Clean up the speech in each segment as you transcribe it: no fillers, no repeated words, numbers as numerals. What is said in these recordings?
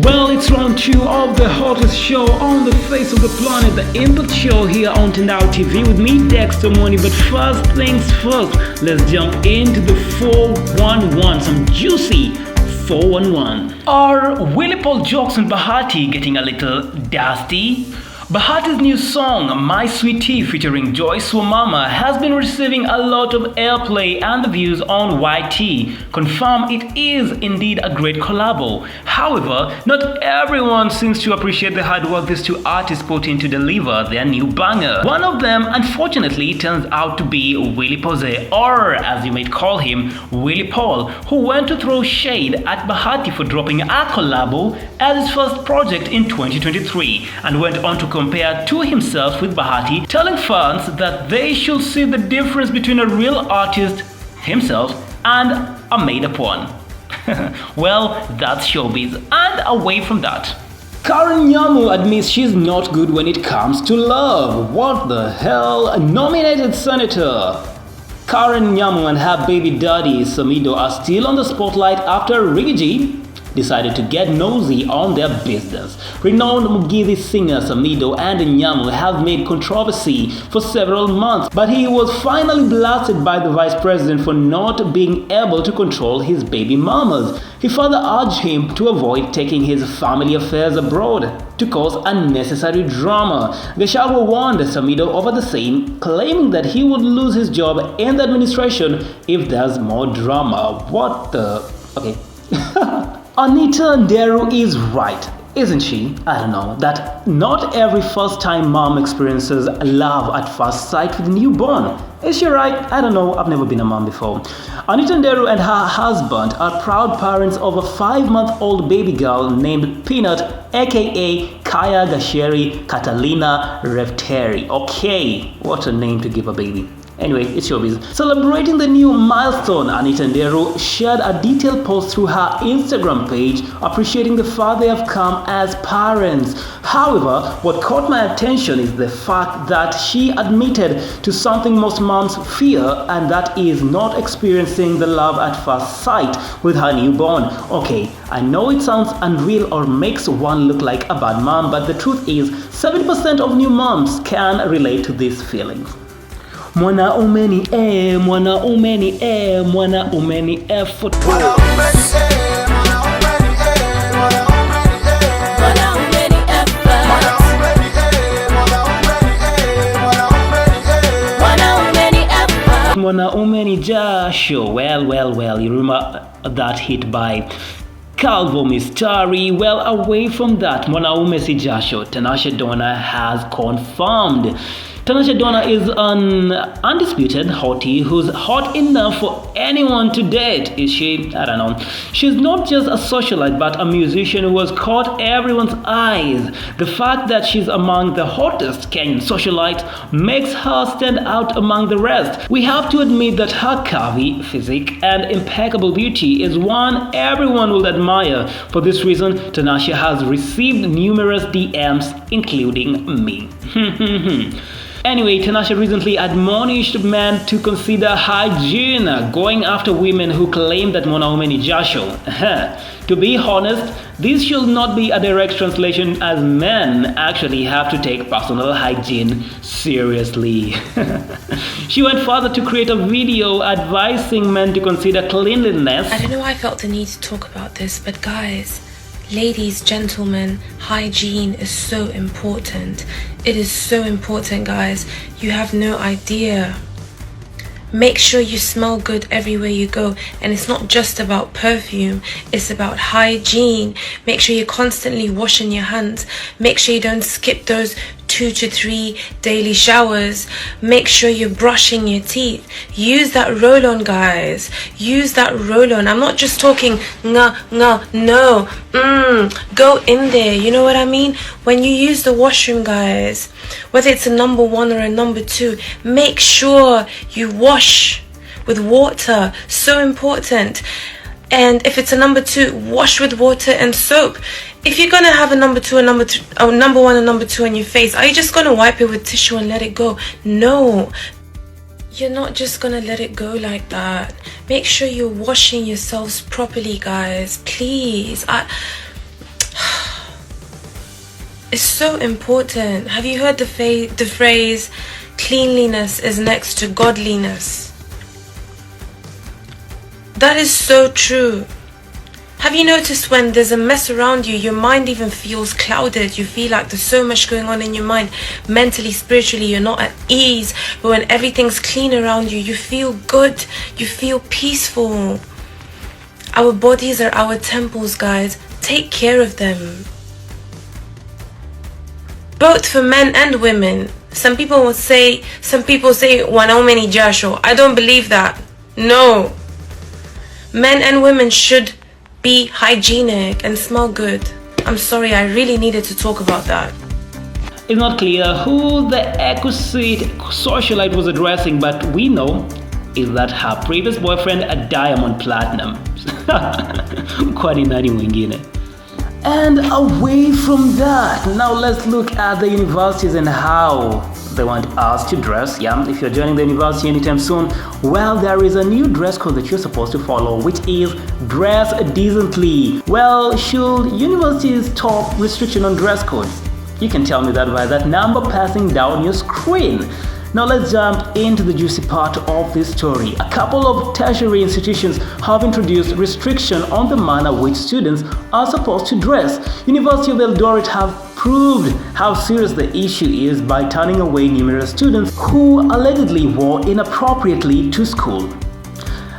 Well, it's round 2 of the hottest show on the face of the planet, the Impact Show here on Tandao TV with me, Dexter Money. But first things first, let's jump into the 411, some juicy 411. Are Willy Paul jokes on Bahati getting a little dusty? Bahati's new song, My Sweetie, featuring Joy Swamama, has been receiving a lot of airplay, and the views on YT confirm it is indeed a great collabo. However, not everyone seems to appreciate the hard work these two artists put in to deliver their new banger. One of them, unfortunately, turns out to be Willy Pose, or as you might call him, Willy Paul, who went to throw shade at Bahati for dropping a collabo as his first project in 2023, and went on to compare to himself with Bahati, telling fans that they should see the difference between a real artist, himself, and a made-up one. Well, that's showbiz. And away from that, Nyamu admits she's not good when it comes to love. What the hell? Nominated Senator Nyamu and her baby daddy Samido are still on the spotlight after Ricky G decided to get nosy on their business. Renowned Mugithi singer Samido and Nyamu have made controversy for several months, but he was finally blasted by the vice president for not being able to control his baby mamas. He further urged him to avoid taking his family affairs abroad to cause unnecessary drama. Gachagua warned Samido over the same, claiming that he would lose his job in the administration if there's more drama. What the... Okay. Anita Nderu is right, isn't she? I don't know, that not every first-time mom experiences love at first sight with a newborn. Is she right? I don't know, I've never been a mom before. Anita Nderu and her husband are proud parents of a 5-month-old baby girl named Peanut, aka Kaya Gasheri Catalina Refteri. Okay, what a name to give a baby. Anyway, it's showbiz. Celebrating the new milestone, Anita Nderu shared a detailed post through her Instagram page appreciating the far they have come as parents. However, what caught my attention is the fact that she admitted to something most moms fear, and that is not experiencing the love at first sight with her newborn. Okay, I know it sounds unreal or makes one look like a bad mom, but the truth is 70% of new moms can relate to these feelings. Mwanaume ni mwanaume ni mwanaume ni football. Mwanaume ni jasho. Well, you remember that hit by Calvo Mistari. Well, away from that, Mwanaume si jasho, Tanasha Donna has confirmed. Tanasha Donna is an undisputed hottie who's hot enough for anyone to date. Is she? I don't know. She's not just a socialite but a musician who has caught everyone's eyes. The fact that she's among the hottest Kenyan socialites makes her stand out among the rest. We have to admit that her curvy physique and impeccable beauty is one everyone will admire. For this reason, Tanasha has received numerous DMs, including me. Anyway, Tanasha recently admonished men to consider hygiene, going after women who claim that mwanaume ni jasho. To be honest, this should not be a direct translation, as men actually have to take personal hygiene seriously. She went further to create a video advising men to consider cleanliness. I don't know why I felt the need to talk about this, but guys, ladies, gentlemen, hygiene is so important. It is so important, guys. You have no idea. Make sure you smell good everywhere you go. And it's not just about perfume. It's about hygiene. Make sure you're constantly washing your hands. Make sure you don't skip those 2 to 3 daily showers. Make sure you're brushing your teeth. Use that roll-on, guys. Use that roll-on. I'm not just talking no. Go in there. You know what I mean? When you use the washroom, guys, whether it's a number 1 or a number 2, make sure you wash with water. So important. And if it's a number 2, wash with water and soap. If you're gonna have a number 2 and number 1 and number 2 on your face, are you just gonna wipe it with tissue and let it go? No, you're not just gonna let it go like that. Make sure you're washing yourselves properly, guys, please. It's so important. Have you heard the phrase, cleanliness is next to godliness? That is so true. Have you noticed when there's a mess around you, your mind even feels clouded? You feel like there's so much going on in your mind. Mentally, spiritually, you're not at ease. But when everything's clean around you, you feel good. You feel peaceful. Our bodies are our temples, guys. Take care of them. Both for men and women. Some people say, wanaume ni jasho. I don't believe that. No. Men and women should be hygienic and smell good. I'm sorry, I really needed to talk about that. It's not clear who the exquisite socialite was addressing, but we know is that her previous boyfriend a Diamond Platinum. Kwani nani mwingine? And away from that, now let's look at the universities and how they want us to dress. Yeah, if you're joining the university anytime soon, well, there is a new dress code that you're supposed to follow, which is dress decently. Well, should universities stop restriction on dress codes? You can tell me that by that number passing down your screen. Now let's jump into the juicy part of this story. A couple of tertiary institutions have introduced restriction on the manner which students are supposed to dress. University of Eldoret have proved how serious the issue is by turning away numerous students who allegedly wore inappropriately to school.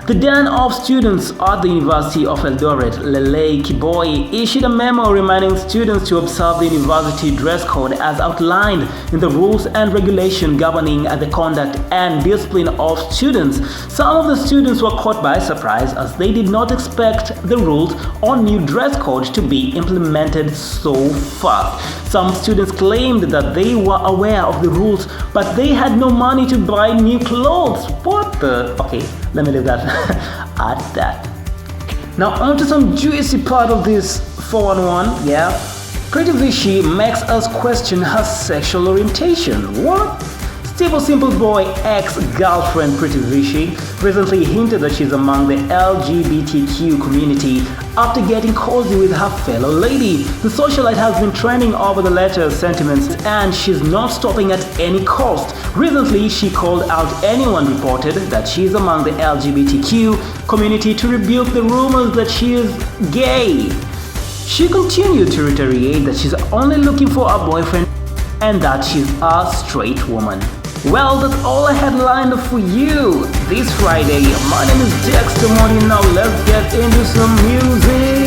The Dean of Students at the University of Eldoret, Lele Kiboi, issued a memo reminding students to observe the university dress code as outlined in the rules and regulation governing the conduct and discipline of students. Some of the students were caught by surprise as they did not expect the rules on new dress code to be implemented so fast. Some students claimed that they were aware of the rules, but they had no money to buy new clothes. What the? Okay, let me leave that at that. Now on to some juicy part of this 411, yeah. Pretty Vichy makes us question her sexual orientation. What? Stable Simple Boy ex-girlfriend Pretty Vichy recently hinted that she's among the LGBTQ community after getting cozy with her fellow lady. The socialite has been trending over the latter's sentiments and she's not stopping at any cost. Recently, she called out anyone reported that she's among the LGBTQ community to rebuke the rumors that she is gay. She continued to reiterate that she's only looking for a boyfriend and that she's a straight woman. Well, that's all I had lined up for you this Friday. My name is Dexter Money. Now let's get into some music.